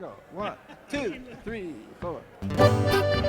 go. 1, 2, 3, 4.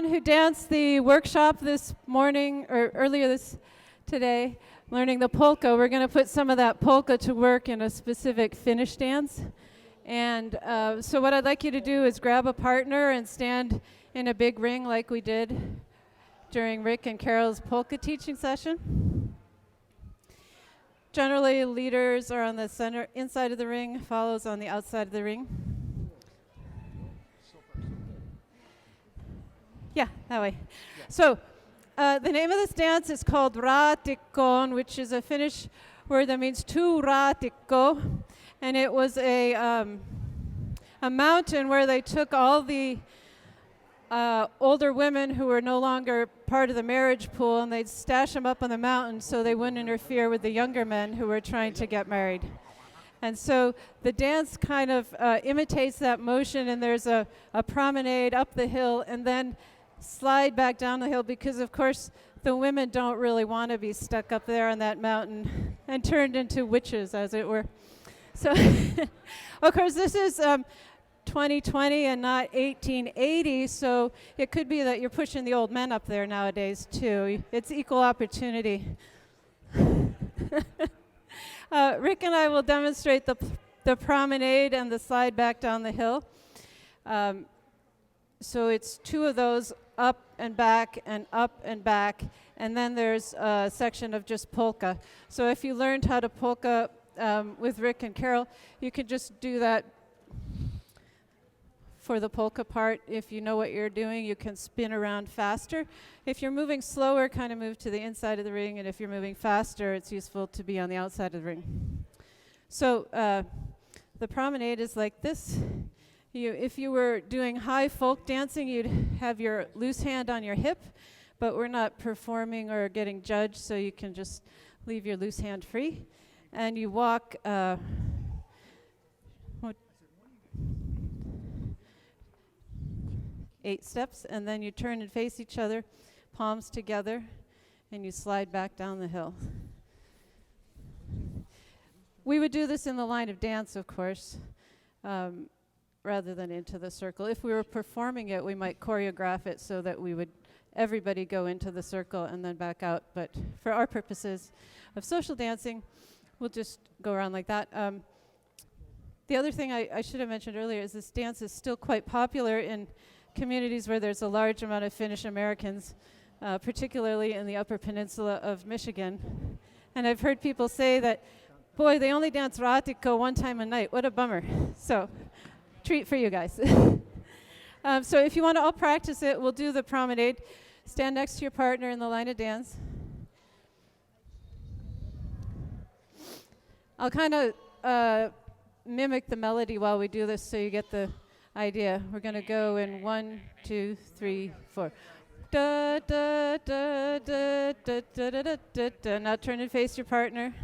everyone who danced the workshop this morning or earlier today, learning the polka. We're going to put some of that polka to work in a specific finish dance. And so what I'd like you to do is grab a partner and stand in a big ring like we did during Rick and Carol's polka teaching session. Generally, leaders are on the center inside of the ring, follows on the outside of the ring. Yeah, that way. Yeah. So the name of this dance is called Ratikon, which is a Finnish word that means to Ratikko. And it was a mountain where they took all the older women who were no longer part of the marriage pool, and they'd stash them up on the mountain so they wouldn't interfere with the younger men who were trying to get married. And so the dance kind of imitates that motion, and there's a promenade up the hill and then slide back down the hill because, of course, the women don't really want to be stuck up there on that mountain and turned into witches, as it were. So, of course, this is 2020 and not 1880, so it could be that you're pushing the old men up there nowadays, too. It's equal opportunity. Rick and I will demonstrate the promenade and the slide back down the hill. So it's two of those, up and back and up and back, and then there's a section of just polka. So if you learned how to polka with Rick and Carol, you can just do that for the polka part. If you know what you're doing, you can spin around faster. If you're moving slower, kind of move to the inside of the ring, and if you're moving faster, it's useful to be on the outside of the ring. So the promenade is like this. If you were doing high folk dancing, you'd have your loose hand on your hip, but we're not performing or getting judged, so you can just leave your loose hand free. And you walk 8 steps, and then you turn and face each other, palms together, and you slide back down the hill. We would do this in the line of dance, of course, rather than into the circle. If we were performing it, we might choreograph it so that everybody go into the circle and then back out. But for our purposes of social dancing, we'll just go around like that. The other thing I should have mentioned earlier is this dance is still quite popular in communities where there's a large amount of Finnish Americans, particularly in the Upper Peninsula of Michigan. And I've heard people say that, boy, they only dance Ratikko one time a night. What a bummer. So, treat for you guys. So if you want to all practice it, we'll do the promenade. Stand next to your partner in the line of dance. I'll kind of mimic the melody while we do this so you get the idea. We're going to go in 1, 2, 3, 4. Da, da, da, da, da, da, da, da, da, da. Now turn and face your partner,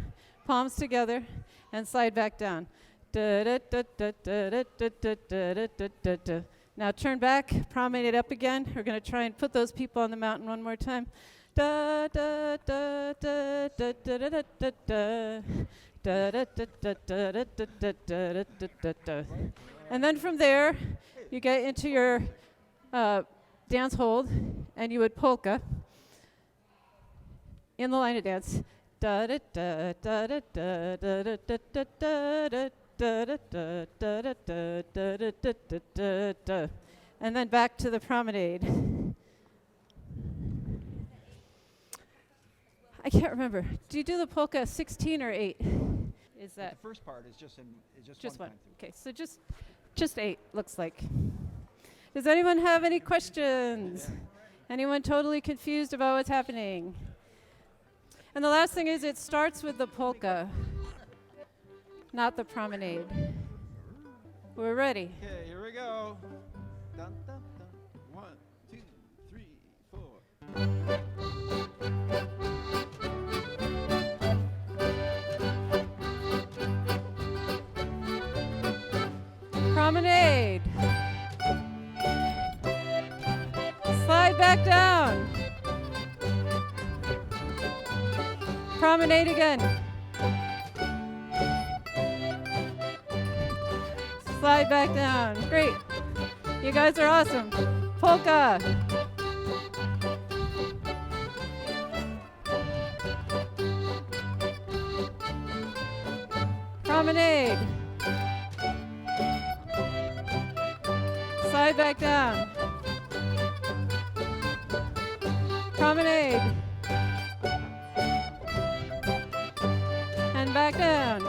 palms together, and slide back down. Da, da, da, da, da, da, da, da, da, da, da, da. Now turn back, promenade up again. We're going to try and put those people on the mountain one more time. Da, da, da, da, da, da, da, da, da, da. Da, da, da, da, da, da, da, da, da, da, da. And then from there, you get into your dance hold, and you would polka in the line of dance. Da da da da da da da da da da da da da da da da da da da. And then back to the promenade. I can't remember. Do you do the polka 16 or 8? Is that the first part is just one? time. Okay, so just 8 looks like. Does anyone have any questions? Anyone totally confused about what's happening? And the last thing is, it starts with the polka, not the promenade. We're ready. Okay, here we go. Dun, dun, dun. 1, 2, 3, 4. Promenade. Slide back down. Promenade again. Slide back down. Great. You guys are awesome. Polka. Promenade. Slide back down. Promenade. And back down.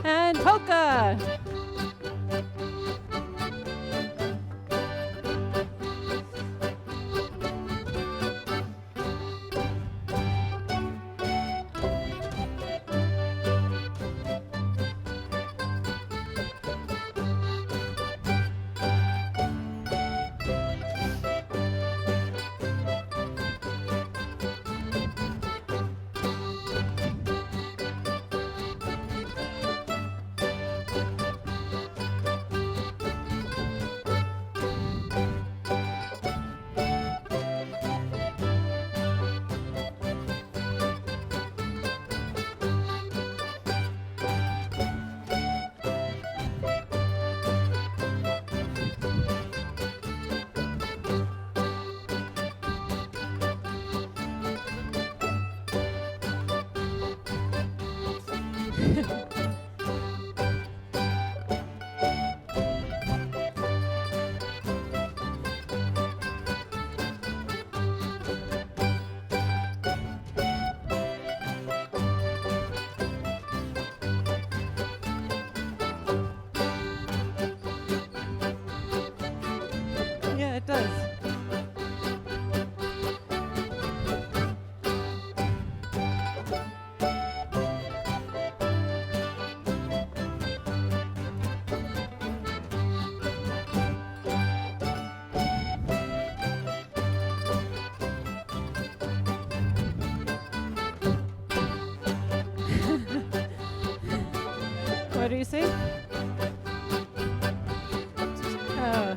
And polka. Yeah, it does. What do you say? Oh.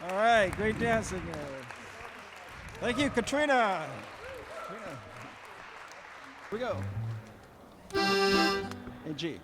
All right, great dancing. Thank you, Katrina. Here we go. In G.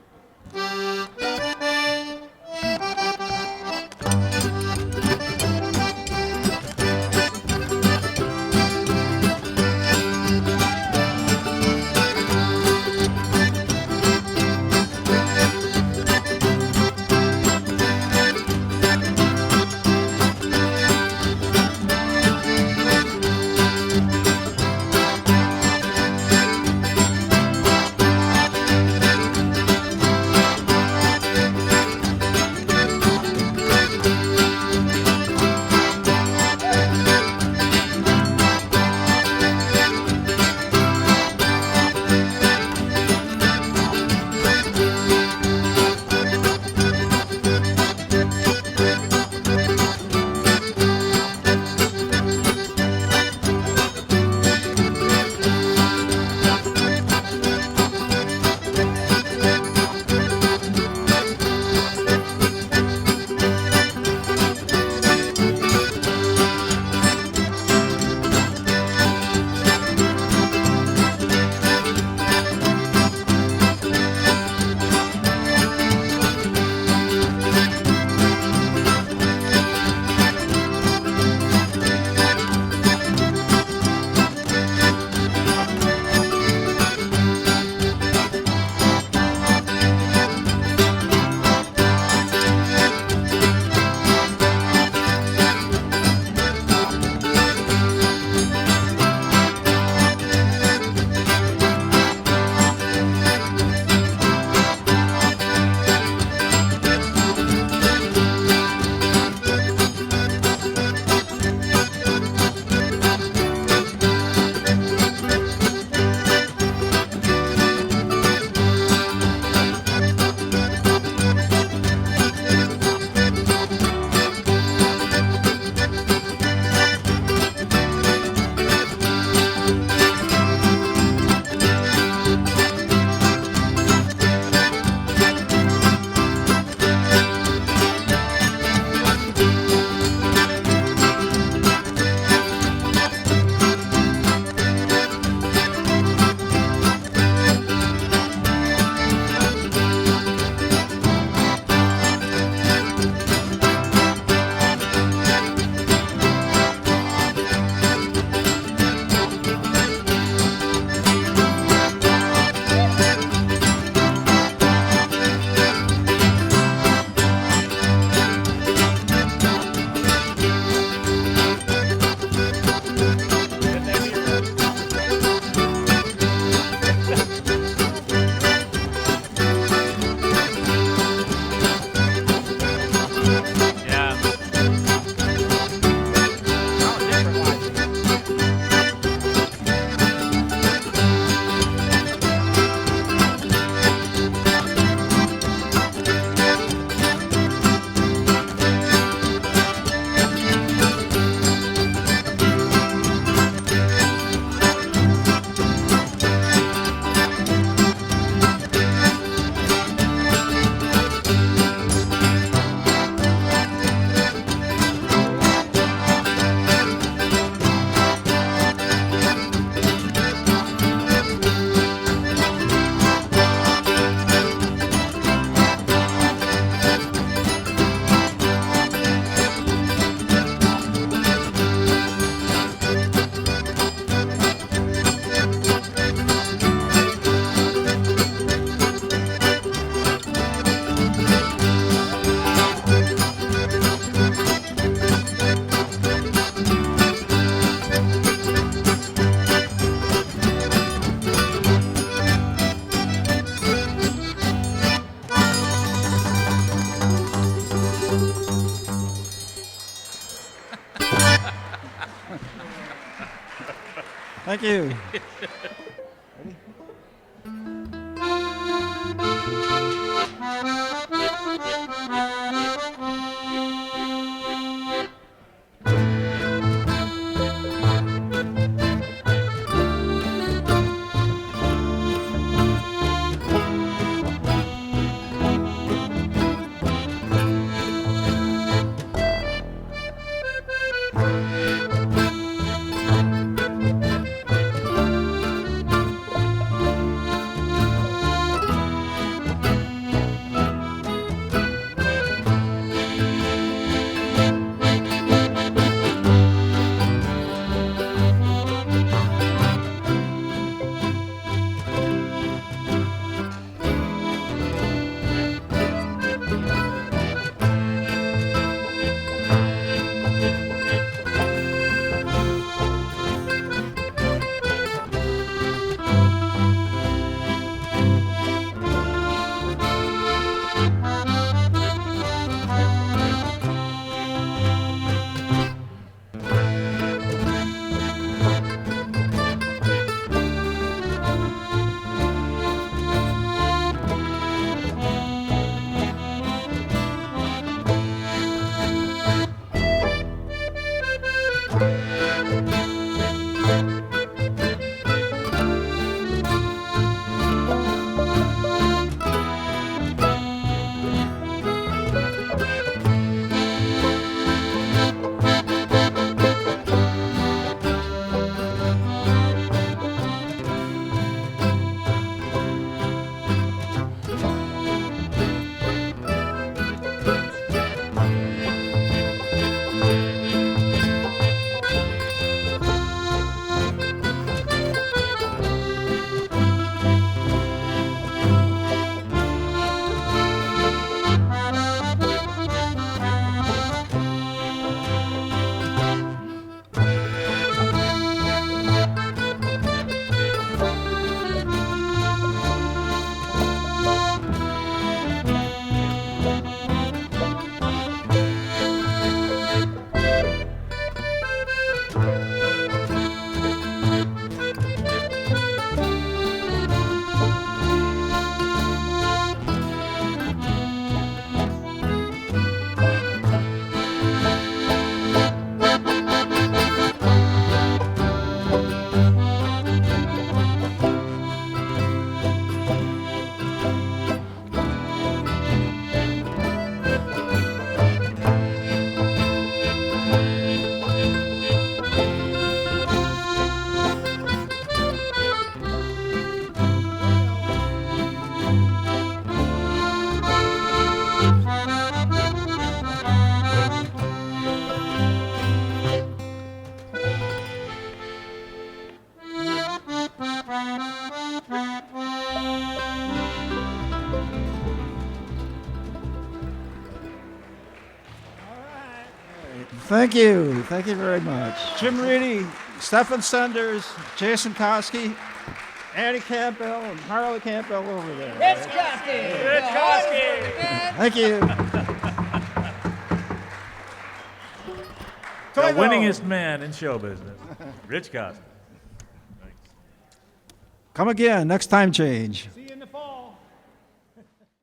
Thank you. Thank you. Thank you very much. Jim Reedy, Stefan Senders, Jason Koski, Andy Campbell, and Harley Campbell over there. Rich Koski! Rich Koski! Thank you. The Toivo. winningest man in show business, Rich Cosby. Come again, next time change.